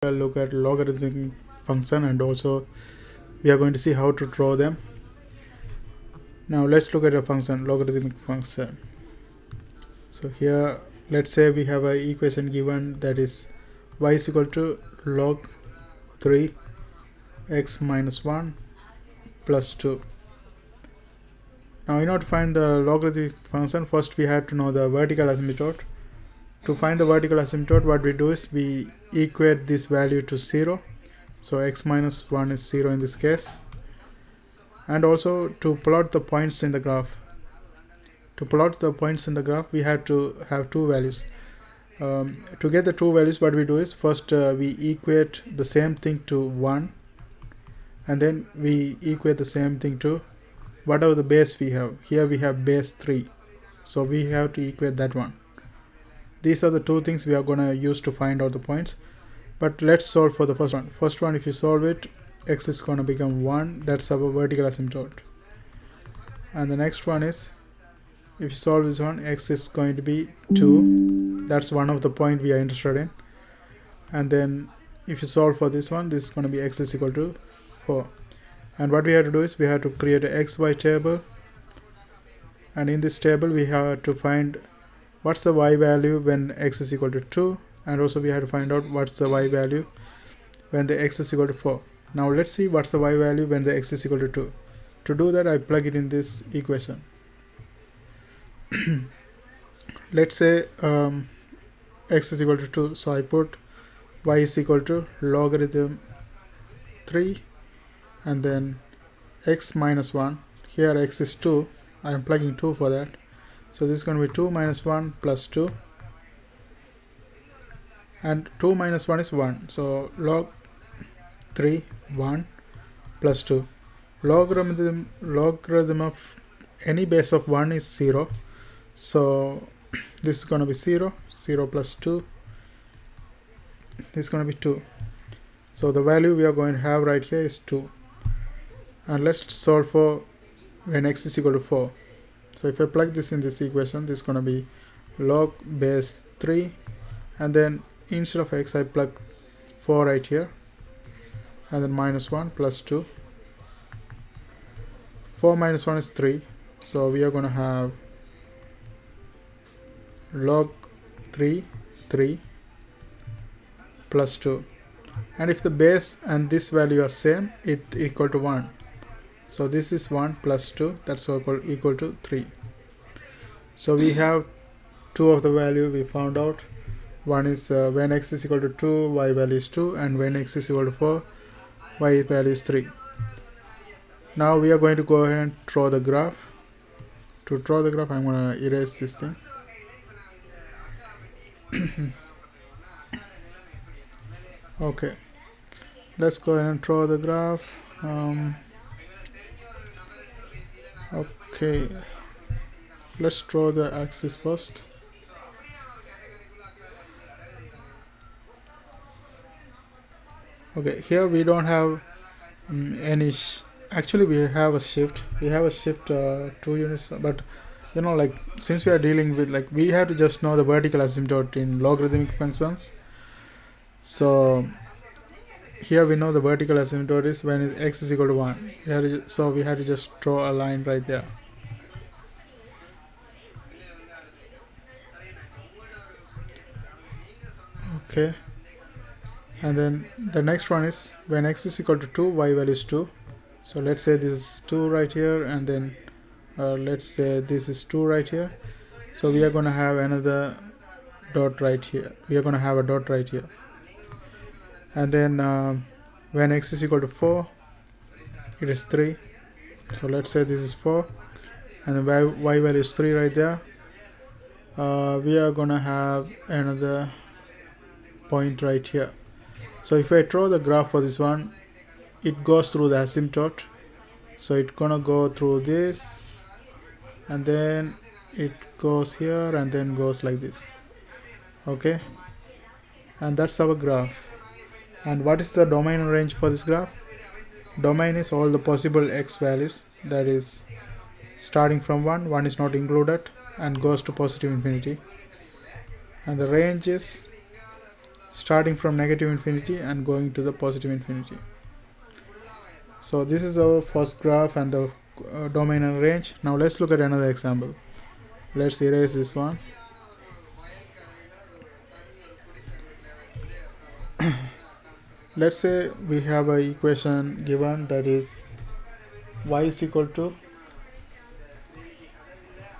look at logarithmic function, and also we are going to see how to draw them. Now let's look at a function, logarithmic function. So here let's say we have an equation given that is y is equal to log 3 x minus 1 plus 2. Now in order to find the logarithmic function, first we have to know the vertical asymptote. To find the vertical asymptote, what we do is we equate this value to 0. So x minus 1 is 0 in this case. And also to plot the points in the graph. To plot the points in the graph, we have to have two values. To get the two values, what we do is first we equate the same thing to 1, and then we equate the same thing to whatever the base we have. Here we have base 3, so we have to equate that one. These are the two things we are going to use to find out the points. But let's solve for the first one. First one, if you solve it, x is going to become 1. That's our vertical asymptote. And the next one is, if you solve this one, x is going to be 2. That's one of the point we are interested in. And then if you solve for this one, this is going to be x is equal to 4. And what we have to do is we have to create a xy table. And in this table, we have to find what's the y value when x is equal to 2, and also we have to find out what's the y value when the x is equal to 4. Now let's see what's the y value when the x is equal to 2. To do that, I plug it in this equation. Let's say x is equal to 2, so I put y is equal to logarithm 3 and then x minus 1. Here x is 2, I am plugging 2 for that. So this is going to be 2 minus 1 plus 2, and 2 minus 1 is 1, so log 3 1 plus 2. Logarithm of any base of 1 is 0, so this is going to be 0 plus 2, this is going to be 2. So the value we are going to have right here is 2. And let's solve for when x is equal to 4. So if I plug this in this equation, this is going to be log base 3, and then instead of x I plug 4 right here, and then minus 1 plus 2. 4 minus 1 is 3, so we are going to have log 3 plus 2. And if the base and this value are same, it equal to 1. So this is 1 plus 2, that's equal to 3. So we have two of the value we found out. One is when x is equal to 2, y value is 2, and when x is equal to 4, y value is 3. Now we are going to go ahead and draw the graph. To draw the graph, I'm going to erase this thing. Okay, let's go ahead and draw the graph. Okay, let's draw the axis first. Okay, here we don't have any actually we have a shift. We have a shift 2 units, but you know, like, since we are dealing with, like, we have to just know the vertical asymptote in logarithmic functions. So here we know the vertical asymptote is when x is equal to 1. So we have to just draw a line right there. Okay, and then the next one is when x is equal to 2, y value is 2. So let's say this is 2 right here, and then let's say this is 2 right here. So we are going to have another dot right here. We are going to have a dot right here. And then when x is equal to 4, it is 3. So let's say this is 4, and then y value is 3 right there. We are going to have another point right here. So if I draw the graph for this one, it goes through the asymptote. So it's gonna go through this, and then it goes here, and then goes like this. Okay, and that's our graph. And what is the domain range for this graph? Domain is all the possible x values, that is starting from 1 is not included, and goes to positive infinity. And the range is starting from negative infinity and going to the positive infinity. So this is our first graph and the domain and range. Now let's look at another example. Let's erase this one. Let's say we have a equation given that is y is equal to,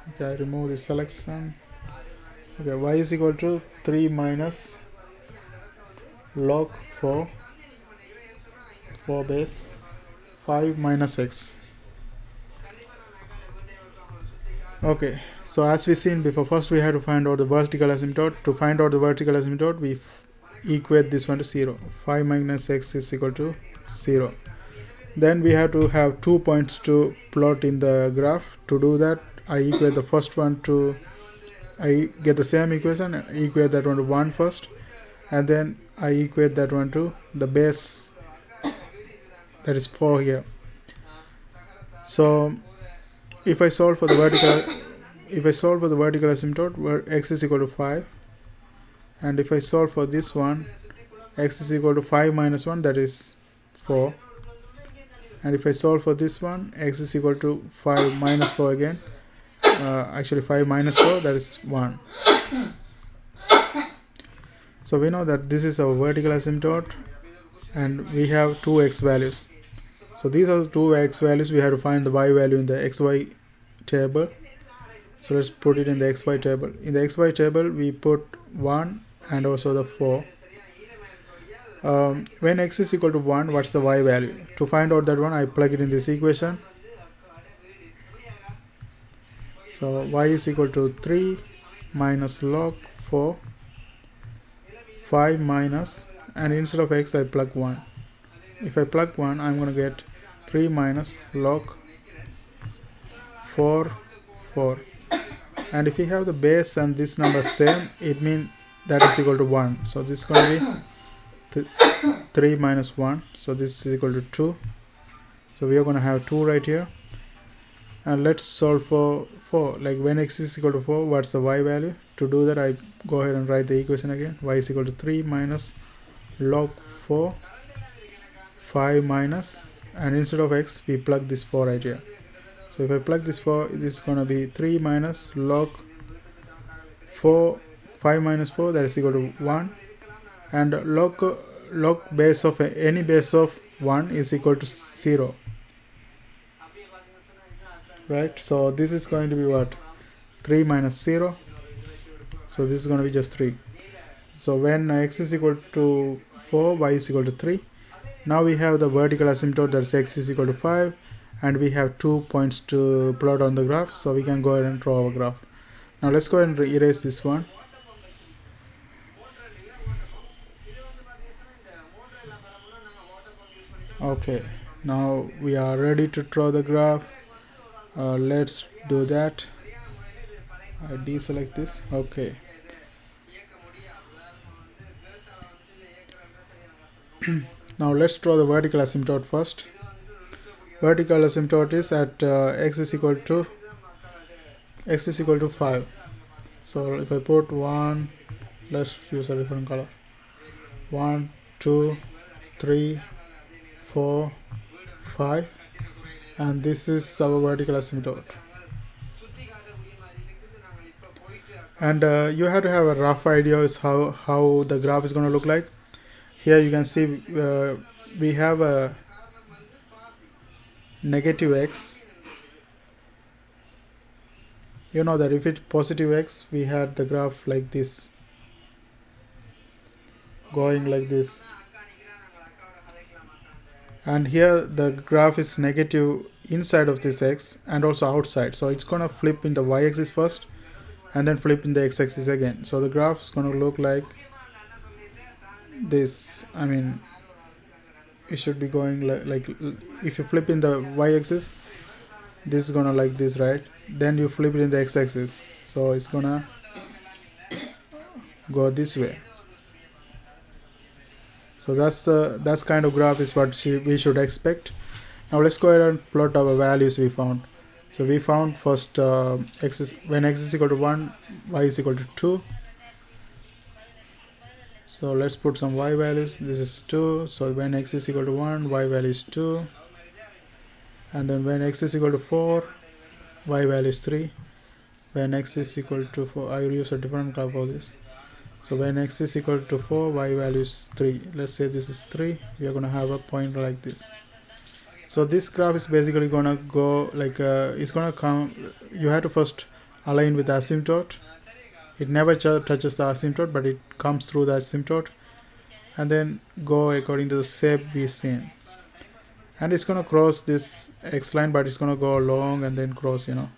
okay, I remove this selection. Okay, y is equal to 3 minus log 4 base 5 minus x. Okay, so as we seen before, first we have to find out the vertical asymptote. To find out the vertical asymptote, we equate this one to 0. 5 minus x is equal to 0. Then we have to have 2 points to plot in the graph. To do that, I equate the first one to, I get the same equation, I equate that one to 1 first, and then I equate that one to the base, that is 4 here. So if I solve for the vertical asymptote, where x is equal to 5, and if I solve for this one, x is equal to 5 minus 1, that is 4, and if I solve for this one, x is equal to 5 minus 4 again, actually 5 minus 4, that is 1. So we know that this is our vertical asymptote and we have two x values. So these are the two x values. We have to find the y value in the xy table. So let's put it in the xy table. In the xy table we put 1 and also the 4. When x is equal to 1, what's the y value? To find out that one, I plug it in this equation. So y is equal to 3 minus log 4 5 minus, and instead of x I plug 1. If I plug 1, I'm going to get 3 minus log 4 4. And if we have the base and this number same, it means that is equal to 1. So this is going to be 3 minus 1. So this is equal to 2. So we are going to have 2 right here. And let's solve for 4. Like when x is equal to 4, what's the y value? To do that, I go ahead and write the equation again. Y is equal to 3 minus log 4 5 minus, and instead of x we plug this 4 right here. So if I plug this 4, this is going to be 3 minus log 4 5 minus 4, that is equal to 1, and log base of any base of 1 is equal to 0, right? So this is going to be what? 3 minus 0. So this is going to be just 3. So when x is equal to 4, y is equal to 3. Now we have the vertical asymptote, that's x is equal to 5, and we have 2 points to plot on the graph. So we can go ahead and draw our graph. Now let's go ahead and erase this one. Okay, now we are ready to draw the graph. Let's do that. I deselect this. Okay. Now let's draw the vertical asymptote first. Vertical asymptote is at x is equal to 5. So if I put 1, let's use a different color. 1 2 3 4 5, and this is our vertical asymptote. And you have to have a rough idea is how the graph is going to look like. Here you can see we have a negative x. You know that if it's positive x, we had the graph like this, going like this. And here the graph is negative inside of this x and also outside. So it's going to flip in the y-axis first and then flip in the x-axis again. So the graph is going to look like this. I mean, it should be going like if you flip in the y-axis, this is gonna like this, right? Then you flip it in the x-axis, so it's gonna go this way. So that's kind of graph is what we should expect. Now let's go ahead and plot our values we found. So we found first when x is equal to 1, y is equal to 2. So let's put some y values. This is 2, so when x is equal to 1, y value is 2, and then when x is equal to 4, y value is 3. When x is equal to 4, I will use a different color for this. So when x is equal to 4, y value is 3. Let's say this is 3. We are going to have a point like this. So this graph is basically going to go like it's going to come. You have to first align with the asymptote. It never touches the asymptote, but it comes through the asymptote, and then go according to the shape we seen. And it's going to cross this x line, but it's going to go long and then cross, you know.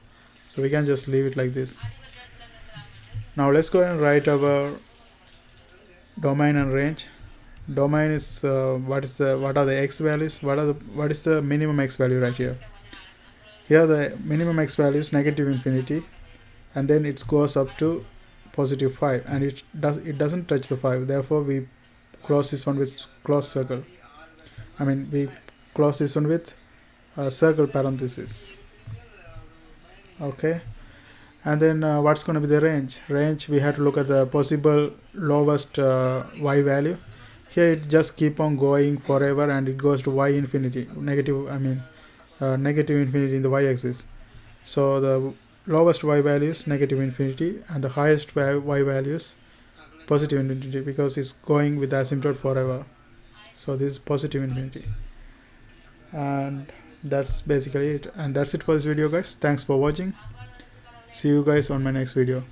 So we can just leave it like this. Now let's go and write our domain and range. Domain is what are the x values, what is the minimum x value right here. Here the minimum x value is negative infinity, and then it goes up to positive 5, and it doesn't touch the 5. Therefore we close this one with close circle. I mean, we close this one with a circle parenthesis. Okay, and then what's going to be the range? We have to look at the possible lowest y value. Here it just keep on going forever, and it goes to y infinity, negative infinity in the y-axis. So the lowest y value is negative infinity, and the highest y value is positive infinity, because it's going with the asymptote forever. So this is positive infinity, and that's basically it. And that's it for this video, guys. Thanks for watching. See you guys on my next video.